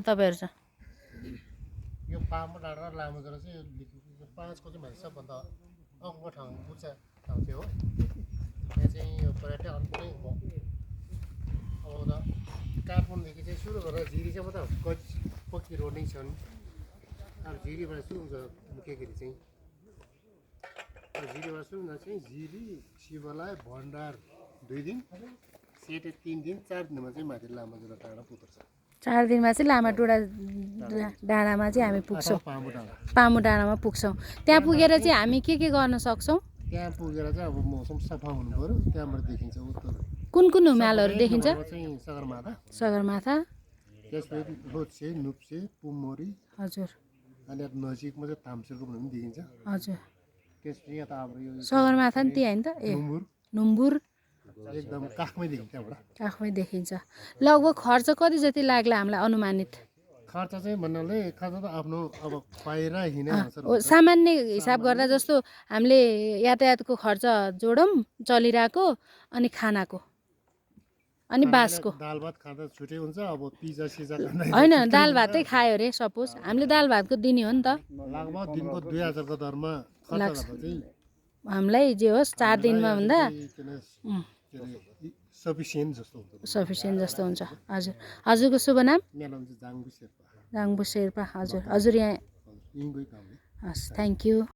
तपाईँहरू चाहिँ? यो पामो डाँडा र लामो डाँडा चाहिँ यो 5 को चाहिँ मान्छे सबभन्दा अग्लो ठाउँ उच्च ठाउँ चाहिँ हो। यहाँ चाहिँ यो पर्यटक अनुकूलै हो। अब काठमाडौँदेखि चाहिँ सुरु गरेर झिरीसम्म त पक्की रोड नै छन्। अब झिरीबाट सुरु हुन्छ मुख्यगरी चाहिँ। अब झिरीबाट सुरु हुँदा चाहिँ झिरी शिवलाय भण्डार 2 दिन, सेटे 3 दिन, 4 दिनमा चाहिँ माथि लामाजुरा डाँडा पुग्छ। 4 दिनमा चाहिँ लामाडुढा डाँडामा चाहिँ हामी पुग्छौँ, पामु डाँडामा पुग्छौँ। त्यहाँ पुगेर चाहिँ हामी के गर्न सक्छौँ? त्यहाँ पुगेर चाहिँ अब मौसम सफा हुनु पर्यो, त्यहाँबाट देखिन्छ उत्तर कुन कुन हिमालहरू देखिन्छ? चाहिँ सगरमाथा, सगरमाथा, त्यसपछि लोछे, नुप्से, पुमोरी, हजुर, अनि नजिकमा चाहिँ तामसेलको पनि देखिन्छ। हजुर। त्यसपछि यहाँ त हाम्रो यो सगरमाथा नि त्यही होइन त? ए नुम्बुर एकदम काखमै देखिन्छ, त्यहाँबाट काखमै देखिन्छ। लगभग खर्च कति जति लाग्ला हामीलाई अनुमानित? खर्च चाहिँ भन्नाले खर्च त आफ्नो अब खुवाएर हिँड्ने अनुसार सामान्य हिसाब गर्दा जस्तो हामीले यातायातको खर्च जोडौँ, चलिरहेको अनि खानाको अनि बासको। दाल भात खाँदा छुट्टै हुन्छ। अब पिज्जा सिजा खाँदा होइन, दाल भातै खायो अरे सपोज, हामीले दाल भातको दिने हो नि त। लगभग दिनको 2000 को दरमा खर्च गर्दा चाहिँ हामीलाई जे होस् 4 दिनमा भन्दा सफिसियन्ट जस्तो हुन्छ। सफिसियन्ट जस्तो हुन्छ। हजुर, हजुरको शुभ नाम? मेरो नाम चाहिँ जाङबु शेर्पा। जाङबु शेर्पा। हजुर, हजुर यहाँ यहीँकै काम हो। हस्, थ्याङ्क यू।